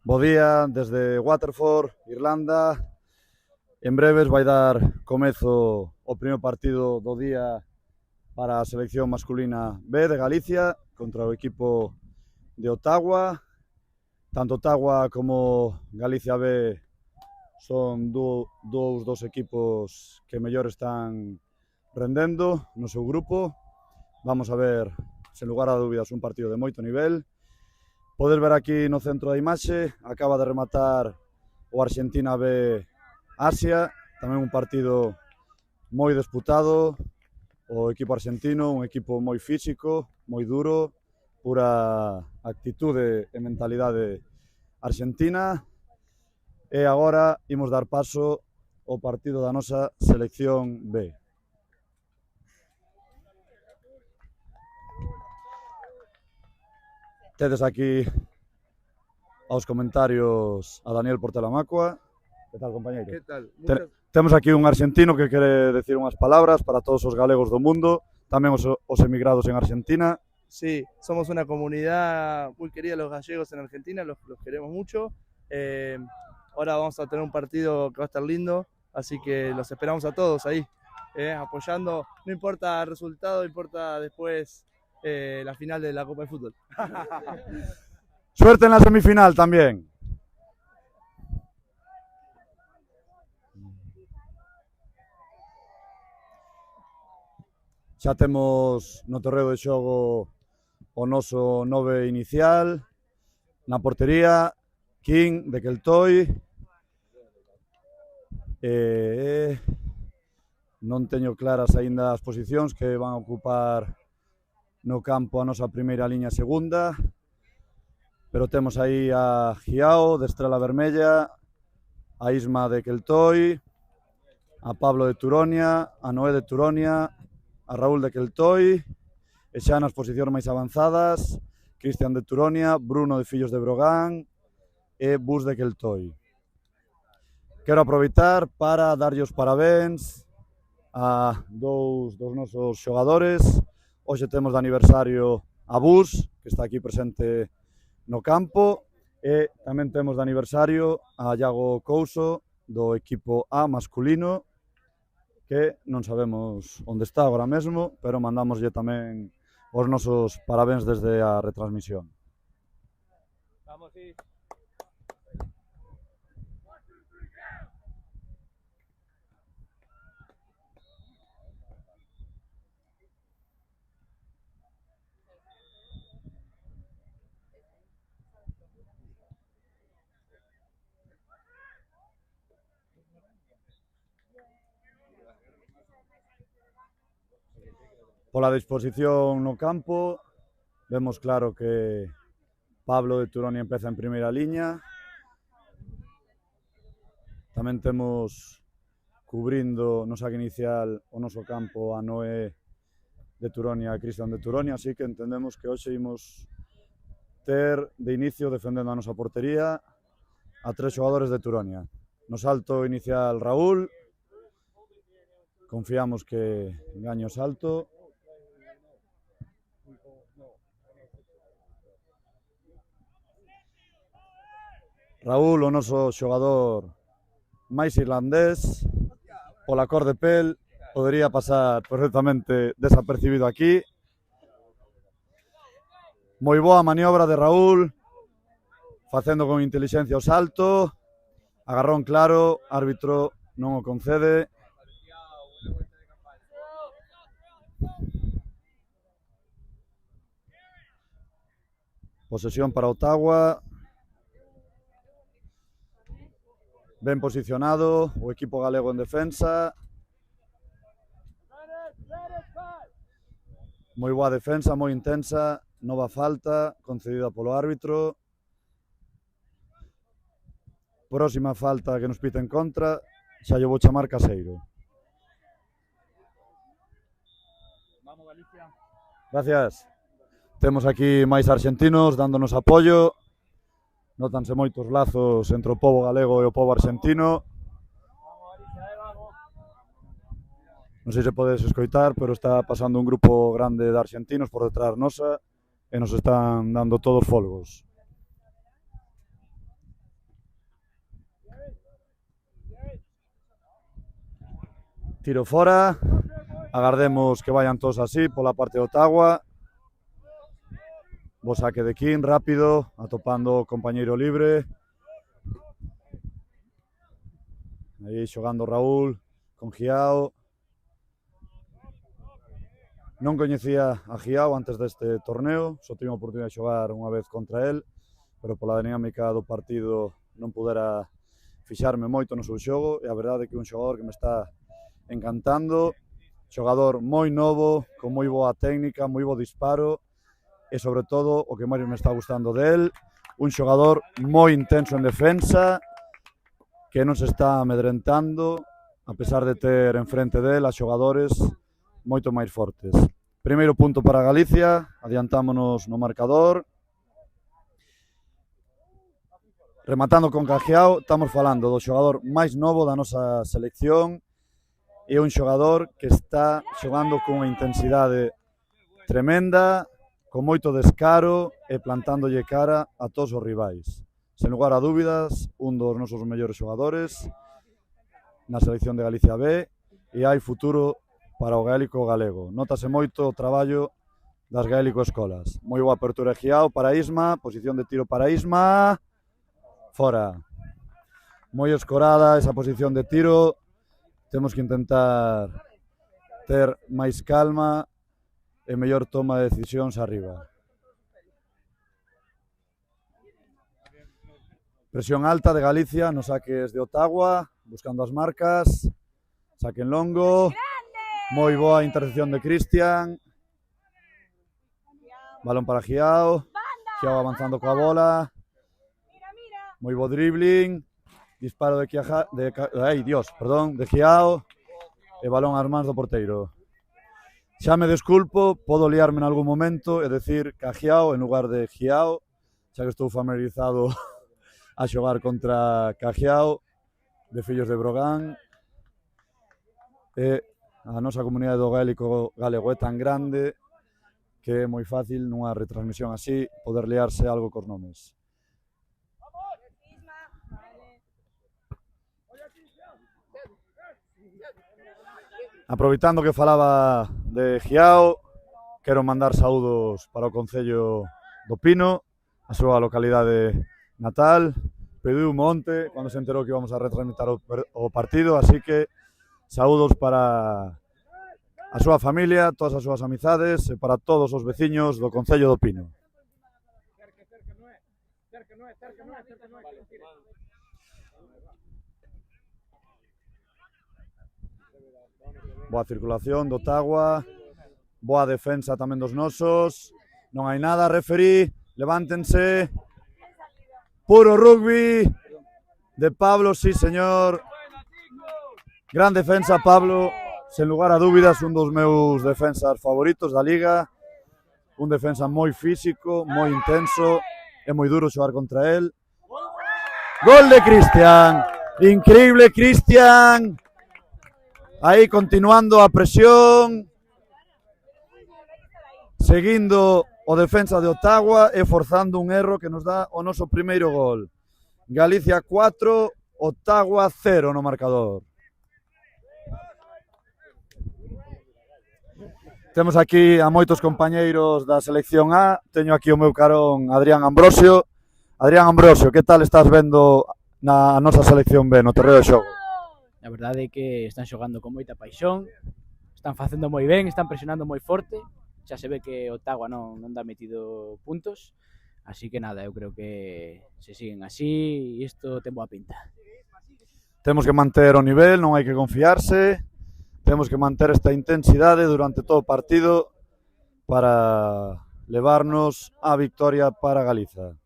Bo día desde Waterford, Irlanda. En breves vai dar comezo o primeiro partido do día para a selección masculina B de Galicia contra o equipo de Ottawa. Tanto Ottawa como Galicia B son dous dos equipos que mellor están rendendo no seu grupo. Vamos a ver, sen lugar a dúbidas, un partido de moito nivel. Podes ver aquí no centro da imaxe, acaba de rematar o Argentina B Asia, tamén un partido moi disputado. O equipo argentino, un equipo moi físico, moi duro, pura actitude e mentalidade argentina. E agora imos dar paso ao partido da nosa selección B. Tedes aquí aos comentarios a Daniel Portela Macua. Que tal, compañeiro? Que tal? Temos aquí un argentino que quere decir unhas palabras para todos os galegos do mundo, tamén os emigrados en Argentina. Sí, somos una comunidad muy querida los gallegos en Argentina, los queremos mucho. Ahora vamos a tener un partido que va a estar lindo, así que los esperamos a todos ahí, apoyando. No importa el resultado, importa después la final de la Copa de Fútbol. Suerte en la semifinal tamén. Xa temos no terreo de xogo o noso 9 inicial. Na portería, King de Keltoy. Non teño claras aínda as posicións que van a ocupar no campo a nosa primeira liña segunda. Pero temos aí a Giao de Estrela Vermella, a Isma de Keltoy, a Pablo de Turonia, a Noé de Turonia, a Raúl de Keltoy, e xa nas posicións máis avanzadas, Cristian de Turonia, Bruno de Fillos de Brogán e Bus de Keltoy. Quero aproveitar para darlle os parabéns a dous dos nosos xogadores. Hoxe temos de aniversario a Bus, que está aquí presente no campo, e tamén temos de aniversario a Iago Couso do equipo A masculino, que non sabemos onde está agora mesmo, pero mandamoslle tamén os nosos parabéns desde a retransmisión. Vamos, sí. Pola disposición no campo, vemos claro que Pablo de Turonia empeza en primeira liña. Tamén temos cubrindo no saque inicial o noso campo a Noé de Turonia e Cristian de Turonia, así que entendemos que hoxe imos ter de inicio defendendo a nosa portería a tres xogadores de Turonia. No salto inicial Raúl, confiamos que gañe o salto. Raúl, o noso xogador máis irlandés, pola cor de pel, podería pasar perfectamente desapercibido aquí. Moi boa maniobra de Raúl, facendo con intelixencia o salto, agarrón claro, árbitro non o concede. Posesión para Ottawa. Ben posicionado o equipo galego en defensa. Moi boa defensa, moi intensa. Nova falta concedida polo árbitro. Próxima falta que nos pita en contra. Xa lle vou chamar Caseiro. Vamos, Galicia. Gracias. Temos aquí máis argentinos dándonos apoio. Nótanse moitos lazos entre o pobo galego e o pobo argentino. Non sei se podes escoitar, pero está pasando un grupo grande de argentinos por detrás nosa e nos están dando todos folgos. Tiro fora, agardemos que vayan todos así pola parte de Ottawa. Bo saque de King, rápido, atopando o compañeiro libre. Aí xogando Raúl con Giao. Non coñecía a Giao antes deste torneo, só tive a oportunidade de xogar unha vez contra el, pero pola dinámica do partido non pudera fixarme moito no seu xogo, e a verdade é que é un xogador que me está encantando, xogador moi novo, con moi boa técnica, moi bo disparo, e sobre todo, o que máis me está gustando del, un xogador moi intenso en defensa, que non se está amedrentando, a pesar de ter enfrente del a xogadores moito máis fortes. Primeiro punto para Galicia, adiantámonos no marcador. Rematando con Cajiao, estamos falando do xogador máis novo da nosa selección, é un xogador que está xogando con unha intensidade tremenda, con moito descaro e plantándolle cara a todos os rivais. Sen lugar a dúbidas, un dos nosos mellores xogadores na selección de Galicia B, e hai futuro para o gaélico galego. Notase moito o traballo das gaélico escolas. Moi boa apertura de Giao para Isma, posición de tiro para Isma, fora. Moi escorada esa posición de tiro. Temos que intentar ter máis calma e mellor toma de decisións arriba. Presión alta de Galicia nos saques de Ottawa, buscando as marcas. Saque en longo. Moi boa intercepción de Cristian. Balón para Giao. Giao avanzando coa bola. Moi bo dribbling. Disparo de Giao, e balón ás mans do porteiro. Xa me desculpo, podo liarme en algún momento e decir Cajiao en lugar de Giao, xa que estou familiarizado a xogar contra Cajiao, de Fillos de Brogán. E a nosa comunidade do gaélico galego é tan grande que é moi fácil nunha retransmisión así poder liarse algo cos nomes. Aproveitando que falaba de Giao, quero mandar saúdos para o Concello do Pino, a súa localidade natal. Pediu un monte cando se enterou que íbamos a retransmitar o partido, así que saúdos para a súa familia, todas as súas amizades e para todos os veciños do Concello do Pino. Boa circulación do Ottawa, boa defensa tamén dos nosos, non hai nada, referí, levántense, puro rugby de Pablo, sí señor, gran defensa Pablo, sen lugar a dúbidas, un dos meus defensas favoritos da liga, un defensa moi físico, moi intenso, é moi duro xogar contra el. Gol de Cristian, increíble Cristian, aí continuando a presión, seguindo o defensa de Ottawa e forzando un erro que nos dá o noso primeiro gol. Galicia 4, Ottawa 0 no marcador. Temos aquí a moitos compañeiros da selección A, teño aquí o meu carón Adrián Ambrosio. Adrián Ambrosio, que tal estás vendo na nosa selección B, no terreo de xogo? A verdade é que están xogando con moita paixón, están facendo moi ben, están presionando moi forte, xa se ve que Ottawa non dá metido puntos, así que nada, eu creo que se siguen así e isto ten boa pinta. Temos que manter o nivel, non hai que confiarse, temos que manter esta intensidade durante todo o partido para levarnos a victoria para Galiza.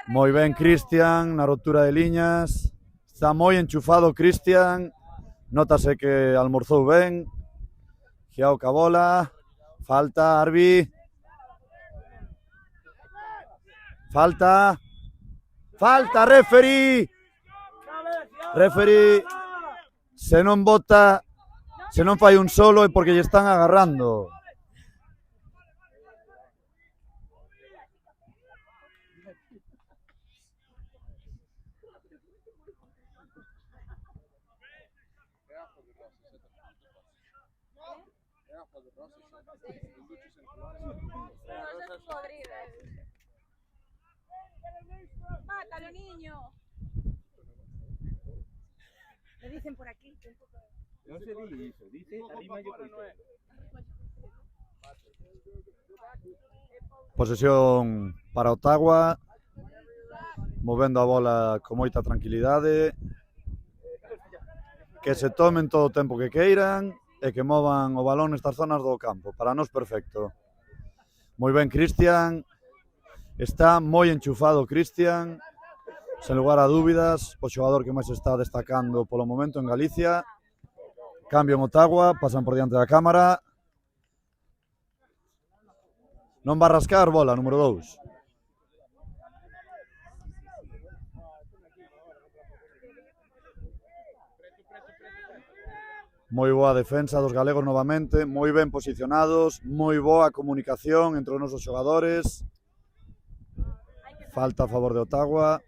Moi ben Cristian na rotura de liñas, está moi enchufado Cristian, notase que almorzou ben. Giao ca bola, falta Arbi. Falta. Falta, referee. Referee. Se non bota, se non fai un solo é porque lle están agarrando. Mátalo, niño. Me dicen por aquí. No se dice eso, dice arriba yo creo. Posesión para Ottawa, movendo a bola con moita tranquilidade, que se tomen todo o tempo que queiran e que movan o balón nestas zonas do campo. Para nós perfecto. Moi ben Cristian, está moi enchufado Cristian, sen lugar a dúbidas, o xogador que máis está destacando polo momento en Galicia. Cambio en Ottawa, pasan por diante da cámara. Non va a rascar, bola, número 2. Moi boa defensa dos galegos novamente, moi ben posicionados, moi boa comunicación entre os nosos xogadores. Falta a favor de Ottawa.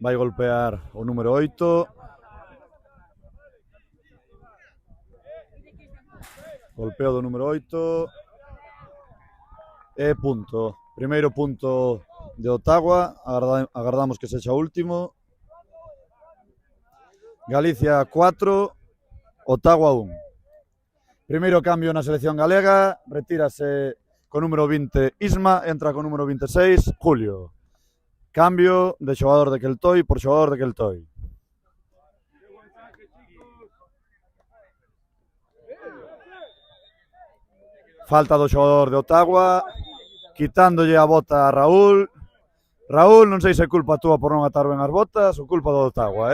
Vai golpear o número 8. Golpeo do número 8. E punto. Primeiro punto de Ottawa. Agardamos que sexa o último. Galicia 4, Ottawa 1. Primeiro cambio na selección galega. Retírase con número 20 Isma. Entra con número 26 Julio. Cambio de xogador de Keltoy por xogador de Keltoy. Falta do xogador de Ottawa, quitándolle a bota a Raúl. Raúl, non sei se é culpa túa por non atar ben as botas ou culpa do Ottawa,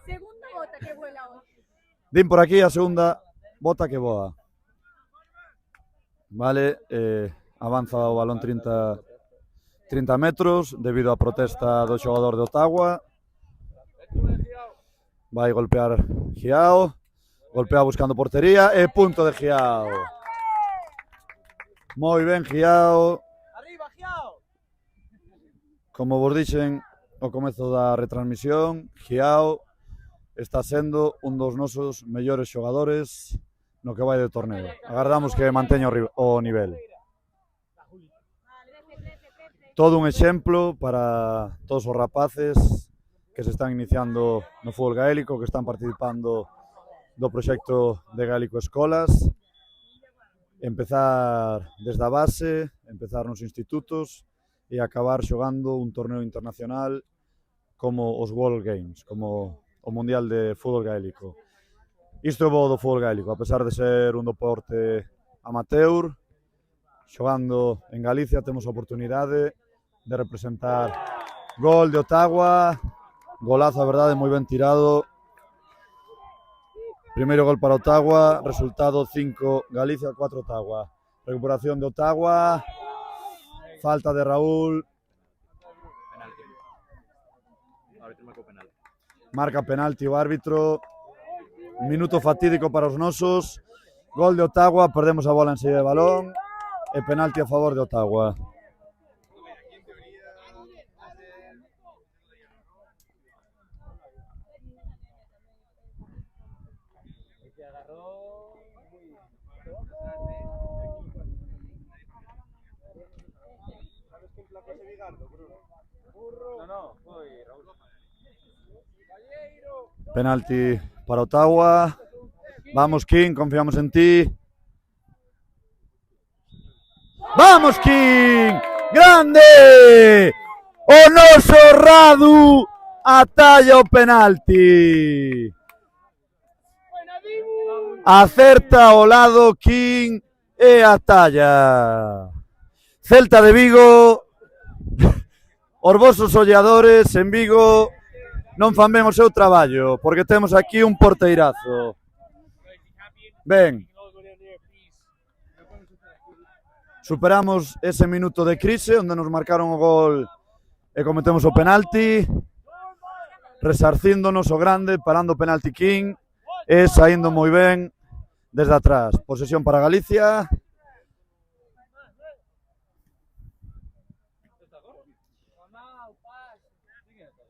Segunda bota que vuela hoxe. Din por aquí a segunda bota que voa. Vale, avanza o balón 30 metros debido á protesta do xogador de Ottawa. Vai golpear Giao. Golpea buscando portería e punto de Giao. Moi ben, Giao. Arriba, Giao. Como vos dixen ao comezo da retransmisión, Giao está sendo un dos nosos mellores xogadores no que vai de torneo. Agardamos que manteña o nivel. Todo un exemplo para todos os rapaces que se están iniciando no fútbol gaélico, que están participando do proxecto de Gaélico Escolas. Empezar desde a base, empezar nos institutos e acabar xogando un torneo internacional como os World Games, como o Mundial de Fútbol Gaélico. Isto é bo do fútbol gaélico, a pesar de ser un deporte amateur, xogando en Galicia temos a oportunidade de representar. Gol de Ottawa, golazo, a verdade, moi ben tirado. Primeiro gol para Ottawa, resultado 5 Galicia, 4 Ottawa. Recuperación de Ottawa, falta de Raúl. Marca penalti o árbitro. Minuto fatídico para os nosos. Gol de Ottawa, perdemos a bola en saída de balón. E penalti a favor de Ottawa. Penalti para Ottawa. Vamos, King, confiamos en ti. Vamos, King! Grande! O noso Radu atalla o penalti. Acerta ao lado King e atalla. Celta de Vigo. Os vosos olladores en Vigo non fan ben o seu traballo, porque temos aquí un porteirazo. Ben. superamos ese minuto de crise onde nos marcaron o gol e cometemos o penalti, resarcíndonos o grande, parando o penalti King e saindo moi ben desde atrás. Posesión para Galicia.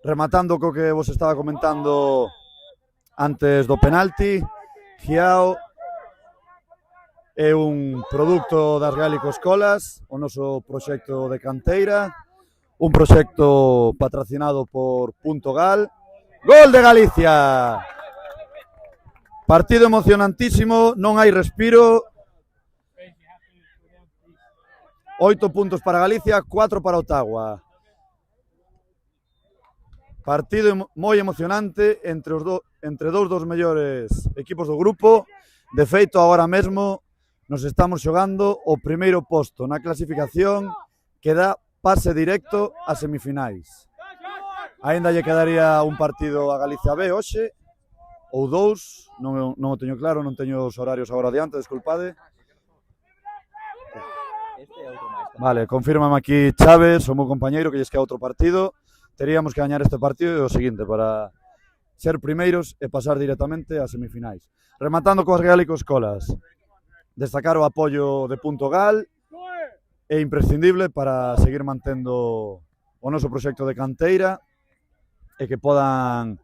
Rematando co que vos estaba comentando antes do penalti, Giao é un produto das Gaélico Escolas, o noso proxecto de canteira, un proxecto patrocinado por Punto Gal. Gol de Galicia! Partido emocionantísimo, non hai respiro. 8 puntos para Galicia, 4 para Ottawa. Partido moi emocionante entre dous dos mellores equipos do grupo. De feito, agora mesmo nos estamos xogando o primeiro posto na clasificación que dá pase directo a semifinais. Aínda lle quedaría un partido a Galicia B hoxe, ou dous, non o teño claro, non teño os horarios agora adiante, desculpade. Vale, confírmame aquí Chaves, o meu compañeiro, que lles queda outro partido. Teríamos que gañar este partido e o seguinte para ser primeiros e pasar directamente a semifinais. Rematando coas Gaélico Escolas, destacar o apoio de Punto Gal, é imprescindible para seguir mantendo o noso proxecto de canteira e que podan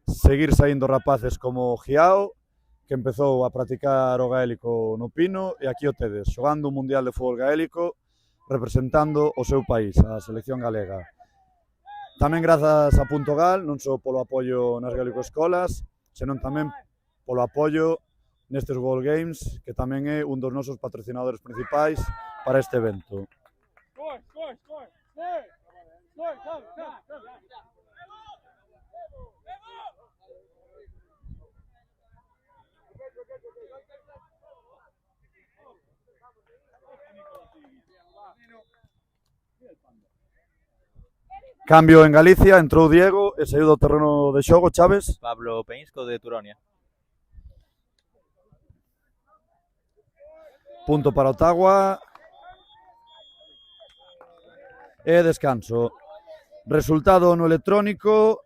seguir saindo rapaces como Giao, que empezou a practicar o gaélico no Pino, e aquí o tedes, xogando un mundial de fútbol gaélico, representando o seu país, a selección galega. Tamén grazas a Punto Gal, non só polo apoio nas Gaélico Escolas, senón tamén polo apoio nestes World Games, que tamén é un dos nosos patrocinadores principais para este evento. Cambio en Galicia, entrou Diego e saiu do terreno de xogo, Chaves. Pablo Peñisco de Turonia. Punto para Ottawa. E descanso. Resultado no electrónico: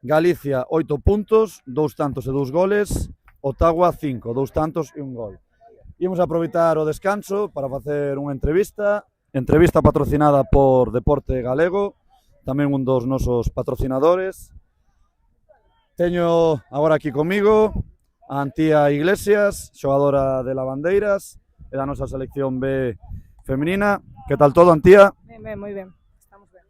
Galicia 8 puntos, 2 tantos e 2 goles. Ottawa 5, 2 tantos e 1 gol. Imos aproveitar o descanso para facer unha entrevista patrocinada por Deporte Galego, tamén un dos nosos patrocinadores. Teño agora aquí comigo a Antía Iglesias, xogadora de Lavandeiras e da nosa selección B femenina. Que tal todo, Antía? Ben, moi ben, estamos ben.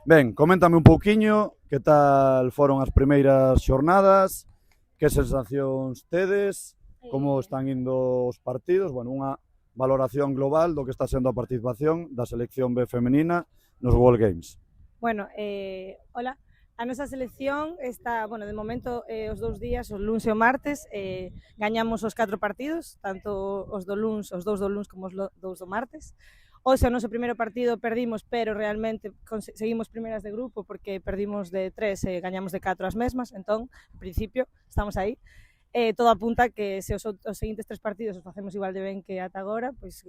Ben, coméntame un pouquiño que tal foron as primeiras xornadas, que sensacións tedes, como están indo os partidos, bueno, unha valoración global do que está sendo a participación da selección B femenina nos World Games. Bueno, hola. A nosa selección está, bueno, de momento os 2 días, o luns e o martes, gañamos os 4 partidos, tanto os do luns, os 2 do luns como os 2 do martes. Hoxe o noso primeiro partido perdimos, pero realmente seguimos primeiras de grupo porque perdimos de 3 e gañamos de 4 as mesmas, entón, en principio, estamos aí. Todo apunta que se os seguintes 3 partidos os facemos igual de ben que ata agora, pois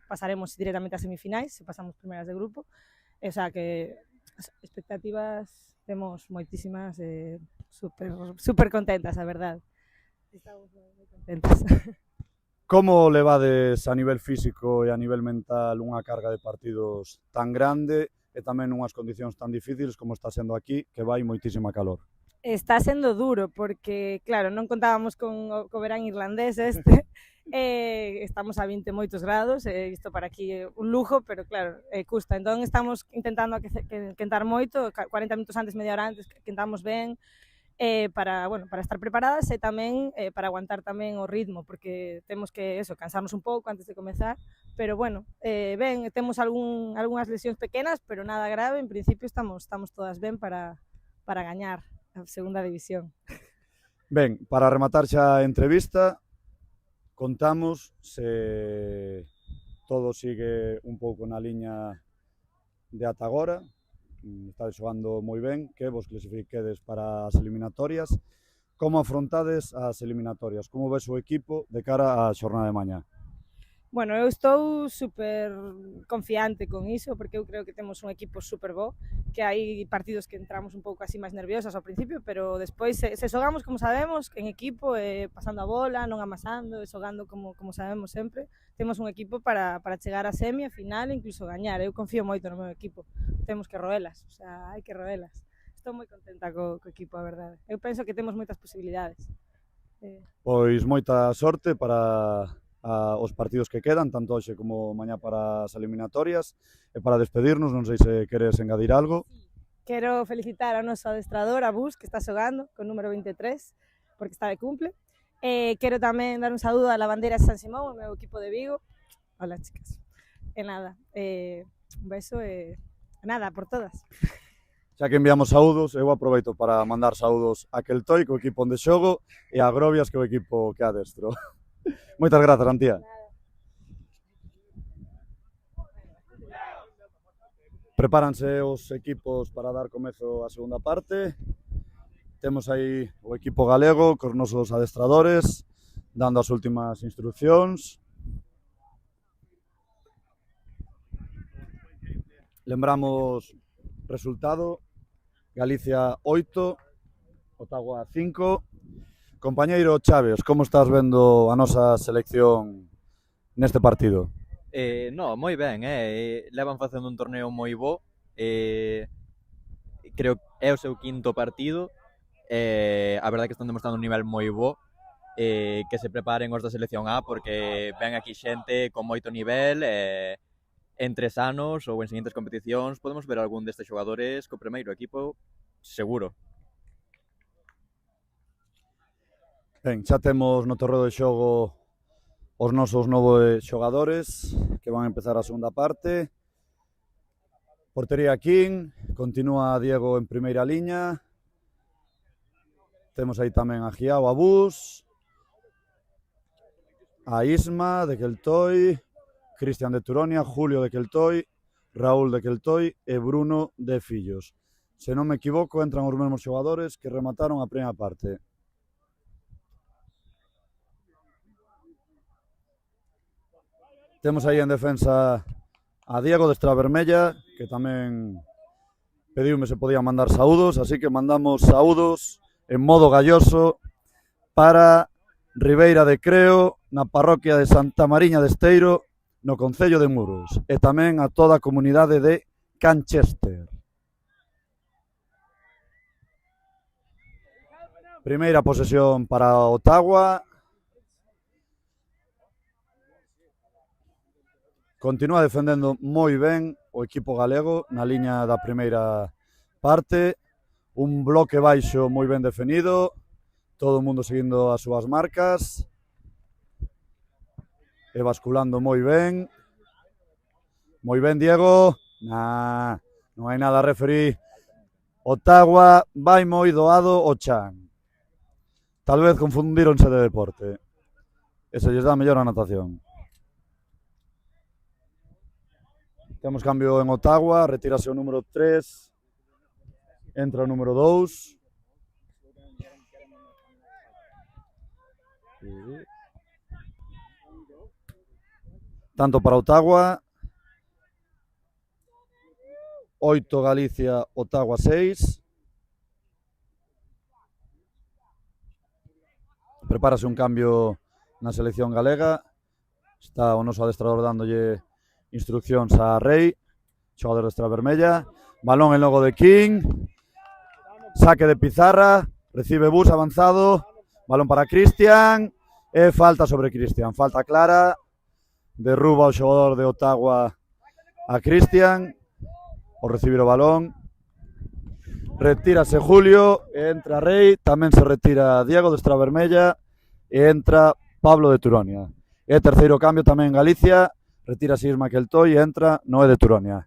pasaremos directamente a semifinais, se pasamos primeiras de grupo. O sea que as expectativas temos moitísimas, super contentas, a verdade. Estamos moi contentas. Como levades a nivel físico e a nivel mental unha carga de partidos tan grande e tamén unhas condicións tan difíciles como está sendo aquí, que vai moitísima calor? Está sendo duro porque, claro, non contábamos con o verán irlandés este. Estamos a 20 moitos grados, isto para aquí é un lujo, pero claro, custa. Entón estamos intentando quentar moito, 40 minutos antes, media hora antes, quentamos ben, para estar preparadas e tamén para aguantar tamén o ritmo, porque temos que cansarnos un pouco antes de comezar, pero bueno, ben, temos algunhas lesións pequenas, pero nada grave. En principio estamos todas ben para gañar a segunda división. Ben, para rematar xa a entrevista, contamos se todo sigue un pouco na liña de ata agora, estades xogando moi ben, que vos clasifiquedes para as eliminatorias. Como afrontades as eliminatorias? Como ves o equipo de cara á xornada de mañá? Bueno, eu estou super confiante con iso, porque eu creo que temos un equipo super bo, que hai partidos que entramos un pouco así máis nerviosas ao principio, pero despois se xogamos como sabemos, en equipo, pasando a bola, non amasando, xogando como sabemos sempre, temos un equipo para chegar a semi, a final e incluso gañar. Eu confío moito no meu equipo, temos que roelas, o sea, hai que roelas. Estou moi contenta co equipo, a verdade. Eu penso que temos moitas posibilidades. Pois moita sorte para os partidos que quedan, tanto hoxe como mañá para as eliminatorias. E para despedirnos, non sei se queres engadir algo. Quero felicitar ao noso adestrador, a Bus, que está xogando con número 23, porque está de cumple. Quero tamén dar un saúdo a la bandeira de San Simón, o meu equipo de Vigo. Hola, chicas. E nada, un beso e nada, por todas. Xa que enviamos saúdos, eu aproveito para mandar saúdos a Keltoi, co equipo onde xogo, e a Grovias, que é o equipo que adestro. Moitas grazas, Antía. Prepáranse os equipos para dar comezo á segunda parte. Temos aí o equipo galego cos nosos adestradores, dando as últimas instruccións. Lembramos resultado: Galicia 8, Ottawa 5. Compañeiro Chaves, como estás vendo a nosa selección neste partido? No, moi ben, levan facendo un torneo moi bo, creo que é o seu quinto partido, a verdade que están demostrando un nivel moi bo, que se preparen os da selección A, porque ven aquí xente con moito nivel, en 3 anos ou en seguintes competicións podemos ver algún destes xogadores co primeiro equipo, seguro. Ben, xa temos no terreo de xogo os nosos novos xogadores que van a empezar a segunda parte. Portería King, continúa Diego en primeira liña. Temos aí tamén a Giao, a Bus, a Isma de Keltoi, Cristian de Turonia, Julio de Keltoi, Raúl de Keltoi e Bruno de Fillos. Se non me equivoco, entran os mesmos xogadores que remataron a primeira parte. Temos aí en defensa a Diego de Estrela Vermella, que tamén pediume se podían mandar saúdos, así que mandamos saúdos en modo galloso para Ribeira de Creo, na parroquia de Santa Mariña de Esteiro, no concello de Muros, e tamén a toda a comunidade de Canchester. Primeira posesión para Ottawa. Continúa defendendo moi ben o equipo galego na liña da primeira parte. Un bloque baixo moi ben definido. Todo o mundo seguindo as súas marcas. E basculando moi ben. Moi ben, Diego. Non hai nada a referir. Ottawa vai moi doado o chan. Tal vez confundíronse de deporte. E se lles dá mellor a natación. Temos cambio en Ottawa, retírase o número 3, entra o número 2. Tanto para Ottawa, 8 Galicia, Ottawa 6. Prepárase un cambio na selección galega. Está o noso adestrador dándolle instruccións a Rei, xogador de Estrela Vermella. Balón en logo de King. Saque de Pizarra. Recibe Bus avanzado. Balón para Cristian. E falta sobre Cristian. Falta clara. Derruba o xogador de Ottawa a Cristian. O recibir o balón. Retírase Julio. Entra Rei. Tamén se retira Diego de Estrela Vermella. E entra Pablo de Turonia. E terceiro cambio tamén en Galicia. Retira Isma Keltoi e entra Noé de Turonia.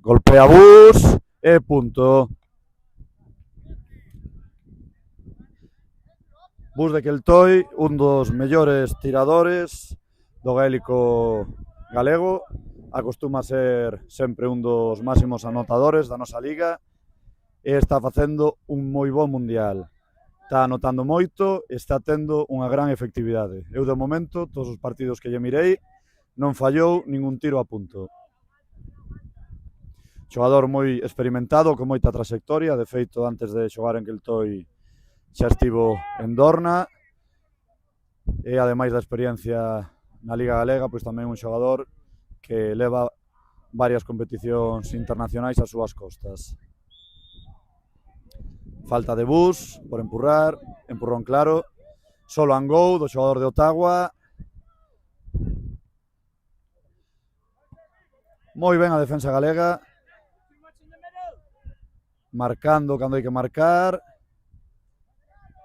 Golpea Bus e punto. Bus de Keltoi, un dos mellores tiradores do gaélico galego. Acostuma a ser sempre un dos máximos anotadores da nosa liga e está facendo un moi bo mundial. Está anotando moito e está tendo unha gran efectividade. Eu, de momento, todos os partidos que lle mirei, non fallou ningún tiro a punto. Xogador moi experimentado, con moita trayectoria, de feito, antes de xogar en Keltoi xa estivo en Dorna, e ademais da experiencia na Liga Galega, pois tamén un xogador que leva varias competicións internacionais ás súas costas. Falta de bus, por empurrar, empurrón claro, solo and go do xogador de Ottawa. Moi ben a defensa galega, marcando cando hai que marcar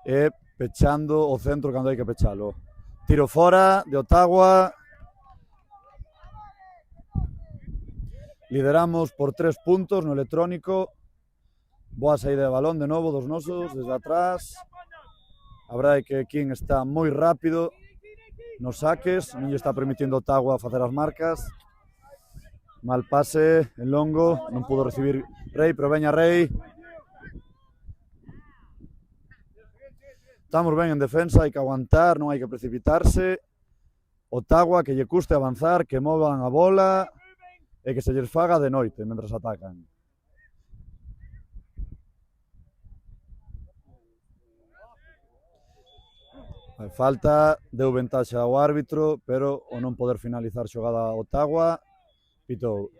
e pechando o centro cando hai que pechalo. Tiro fora de Ottawa. Lideramos por 3 puntos no electrónico. Boa saída de balón de novo dos nosos, desde atrás. A verdade é que King está moi rápido nos saques, non lle está permitindo Ottawa facer as marcas. Mal pase en longo, non pudo recibir Rey, pero veña Rey. Estamos ben en defensa, hai que aguantar, non hai que precipitarse. Ottawa, que lle custe avanzar, que movan a bola e que se lles faga de noite mentras atacan. Falta, deu ventaxa ao árbitro, pero o non poder finalizar xogada Ottawa, pitou.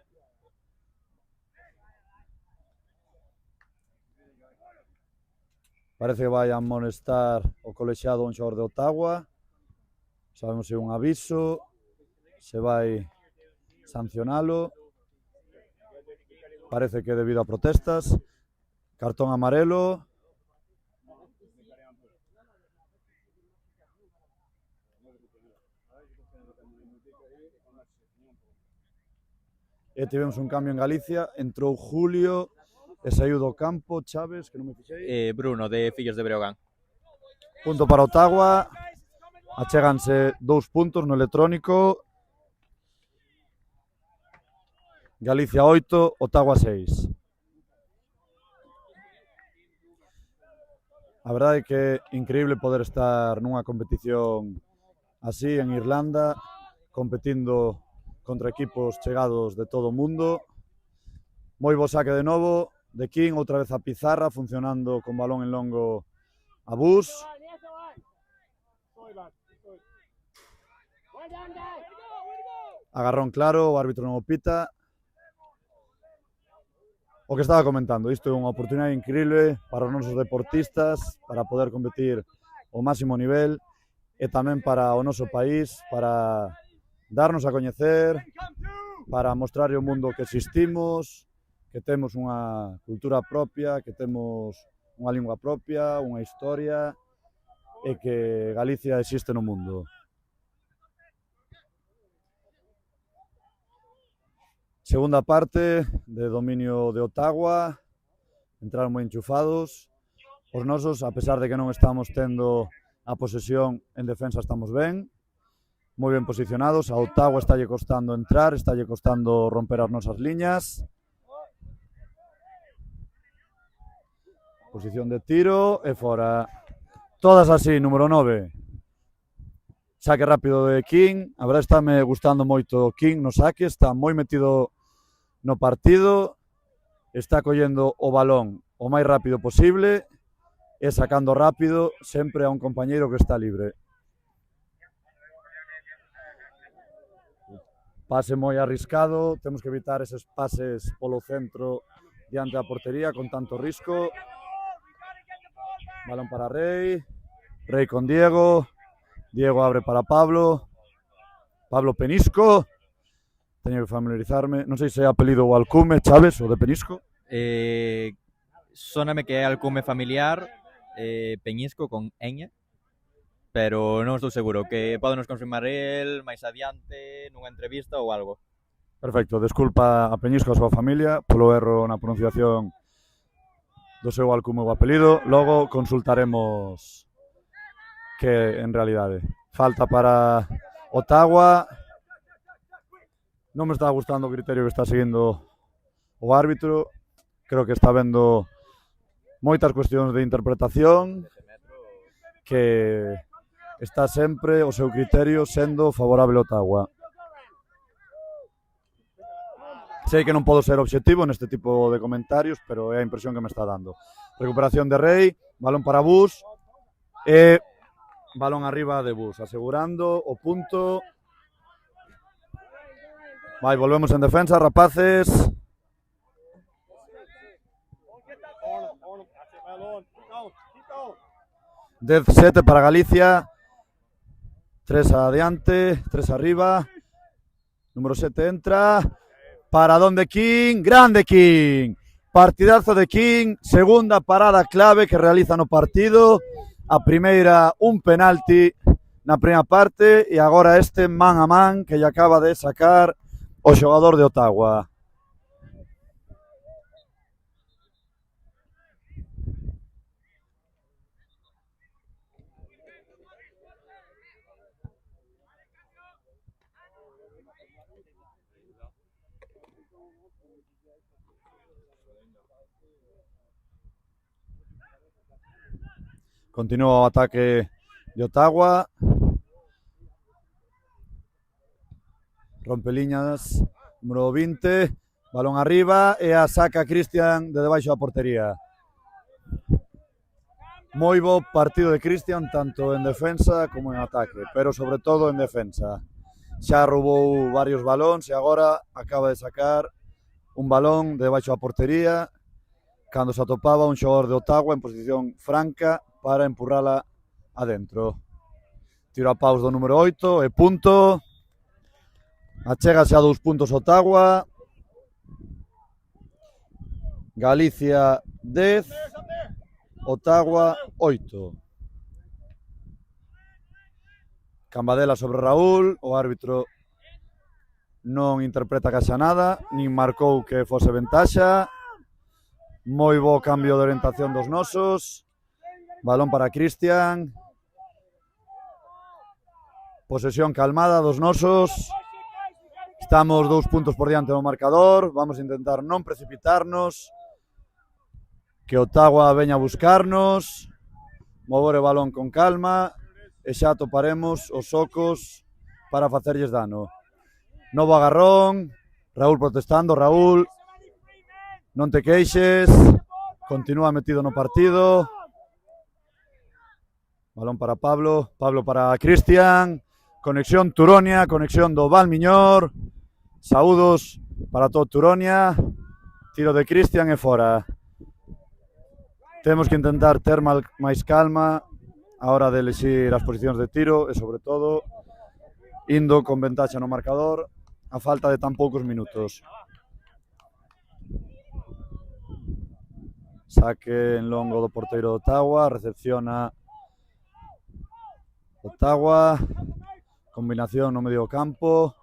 Parece que vai a amonestar o colexiado un xogador de Ottawa. Sabemos se é un aviso, se vai sancionalo. Parece que debido a protestas. Cartón amarelo. E tivemos un cambio en Galicia, entrou Julio e saiu do campo Chaves, que non me fixei. Bruno, de Fillos de Breogán. Punto para Ottawa, achéganse 2 puntos no electrónico. Galicia 8, Ottawa 6. A verdade é que é increíble poder estar nunha competición así en Irlanda, competindo contra equipos chegados de todo o mundo. Moi bo saque de novo de King, outra vez a pizarra, funcionando con balón en longo a bus. Agarrón claro, o árbitro non o pita. O que estaba comentando, isto é unha oportunidade increíble para os nosos deportistas, para poder competir ao máximo nivel, e tamén para o noso país, para darnos a coñecer, para mostrarlle ao mundo que existimos, que temos unha cultura propia, que temos unha lingua propia, unha historia, e que Galicia existe no mundo. Segunda parte de dominio de Ottawa, entraron moi enchufados. Os nosos, a pesar de que non estamos tendo a posesión en defensa, estamos ben. Moi ben posicionados, a Ottawa estalle costando entrar, estalle costando romper as nosas liñas. Posición de tiro e fora. Todas así, número 9. Saque rápido de King, a verdade estáme gustando moito King no saque, está moi metido no partido, está collendo o balón o máis rápido posible e sacando rápido sempre a un compañeiro que está libre. Pase moi arriscado, temos que evitar eses pases polo centro diante da portería con tanto risco. Balón para Rey, Rey con Diego, Diego abre para Pablo, Pablo Penisco, teño que familiarizarme, non sei se é apelido ou alcume, Chaves, ou de Penisco. Sóname que é alcume familiar, Peñisco con ñ, pero non estou seguro, que podenos confirmar el máis adiante nunha entrevista ou algo. Perfecto, desculpa a Peñisco e a súa familia polo erro na pronunciación do seu alcume ou apelido, logo consultaremos que en realidade. Falta para Ottawa. Non me está gustando o criterio que está seguindo o árbitro, creo que está vendo moitas cuestións de interpretación, que está sempre o seu criterio sendo favorable a Ottawa. Sei que non podo ser obxectivo neste tipo de comentarios, pero é a impresión que me está dando. Recuperación de Rei, balón para Bus e balón arriba de Bus, asegurando o punto. Vai, volvemos en defensa, rapaces. 17 para Galicia. 3 adiante, 3 arriba. Número 7 entra. Para donde King, grande King. Partidazo de King, segunda parada clave que realiza no partido. A primeira, un penalti na primeira parte e agora este man a man que lle acaba de sacar o xogador de Ottawa. Continúa o ataque de Ottawa. Rompe liñas, número 20, balón arriba e a saca Cristian de debaixo da portería. Moi bo partido de Cristian, tanto en defensa como en ataque, pero sobre todo en defensa. Xa roubou varios balóns e agora acaba de sacar un balón de debaixo da portería cando se atopaba un xogador de Ottawa en posición franca para empurrala adentro. Tiro a paus do número 8 e punto. Achégase a 2 puntos Ottawa. Galicia 10, Ottawa 8. Cambadela sobre Raúl, o árbitro non interpreta case nada, nin marcou que fose ventaxa. Moi bo cambio de orientación dos nosos. Balón para Cristian. Posesión calmada dos nosos. Estamos 2 puntos por diante do marcador. Vamos a intentar non precipitarnos. Que Ottawa veña a buscarnos. Mover o balón con calma. E xa toparemos os socos para facerlles dano. Novo agarrón. Raúl protestando. Raúl, non te queixes. Continúa metido no partido. Balón para Pablo, Pablo para Cristian, conexión Turonia, conexión do Valmiñor, saúdos para todo Turonia, tiro de Cristian e fora. Temos que intentar ter máis calma a hora de elixir as posicións de tiro e, sobre todo, indo con ventaxa no marcador a falta de tan poucos minutos. Saque en longo do porteiro de Ottawa, recepciona Ottawa, combinación no medio campo,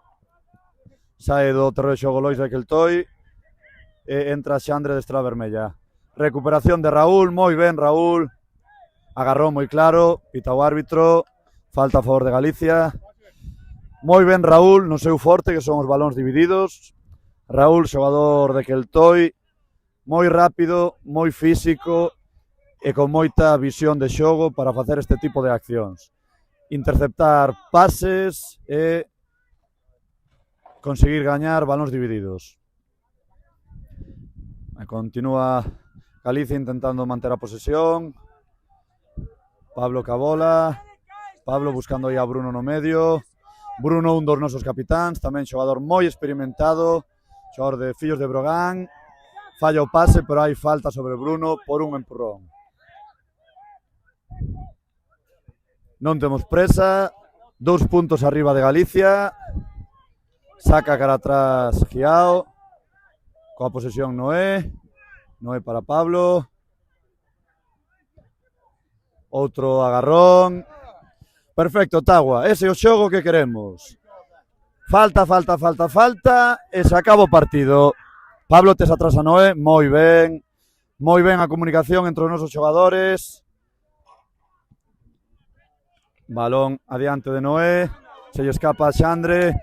sae do terreo de xogo Lois de Keltoy e entra Xandre de Estrela Vermella. Recuperación de Raúl, moi ben Raúl, agarrou moi claro, pita o árbitro, falta a favor de Galicia. Moi ben Raúl, no seu forte que son os balóns divididos. Raúl, xogador de Keltoy, moi rápido, moi físico e con moita visión de xogo para facer este tipo de accións. Interceptar pases e conseguir gañar balóns divididos. Continúa Galicia intentando manter a posesión. Pablo Cabola. Pablo buscando aí a Bruno no medio. Bruno, un dos nosos capitáns, tamén xogador moi experimentado, xogador de Fillos de Brogán. Falla o pase, pero hai falta sobre Bruno por un empurrón. Non temos presa, 2 puntos arriba de Galicia. Saca cara atrás Giao. Coa posesión Noé. Noé para Pablo. Outro agarrón. Perfecto, Ottawa. Ese é o xogo que queremos. Falta e se acaba o partido. Pablo tes atrás a Noé. Moi ben a comunicación entre os nosos xogadores. Balón adiante de Noé, se lle escapa a Xandre.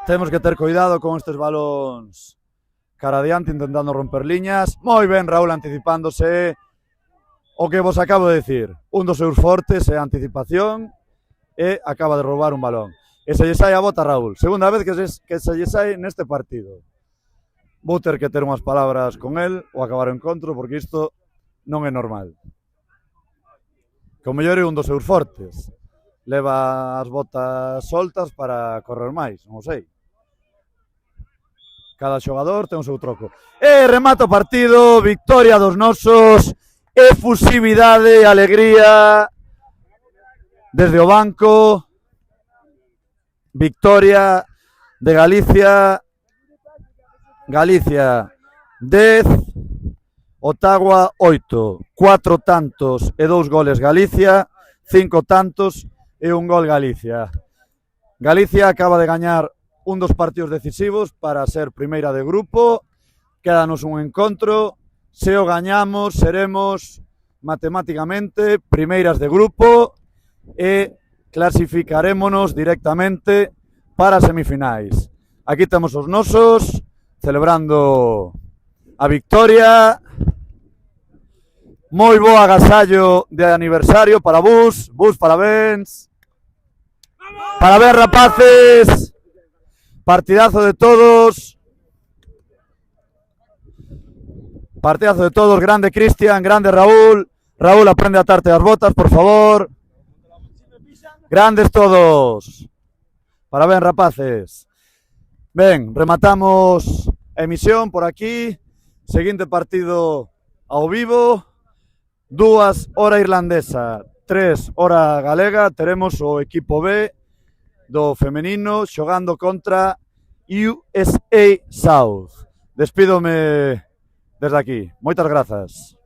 Temos que ter cuidado con estes balóns cara adiante intentando romper liñas. Moi ben Raúl anticipándose. O que vos acabo de decir, un dos seus fortes é a anticipación e acaba de roubar un balón. e se lle sai a bota Raúl. Segunda vez que se lle sai neste partido. Vou ter que ter unhas palabras con el ou acabar o encontro, porque isto non é normal. Que o mellor é un dos seus fortes. Leva as botas soltas para correr máis, non sei. Cada xogador ten o seu troco. E remata o partido, victoria dos nosos, efusividade, alegría desde o banco. Victoria de Galicia. Galicia 10, Ottawa 8. 4 tantos e 2 goles Galicia, 5 tantos e un gol Galicia. Galicia acaba de gañar un dos partidos decisivos para ser primeira de grupo. Quédanos un encontro. Se o gañamos, seremos matemáticamente primeiras de grupo e clasificarémonos directamente para semifinais. Aquí temos os nosos celebrando a victoria. Moi bo agasallo de aniversario para vos. Vos, parabéns. Parabéns, rapaces. Partidazo de todos. Partidazo de todos. Grande Cristian, grande Raúl. Raúl, aprende a atarte as botas, por favor. Grandes todos. Parabéns, rapaces. Ben, rematamos a emisión por aquí. Seguinte partido ao vivo. 2 hora irlandesa, 3 hora galega. Teremos o equipo B do femenino xogando contra USA South. Despídome desde aquí. Moitas grazas.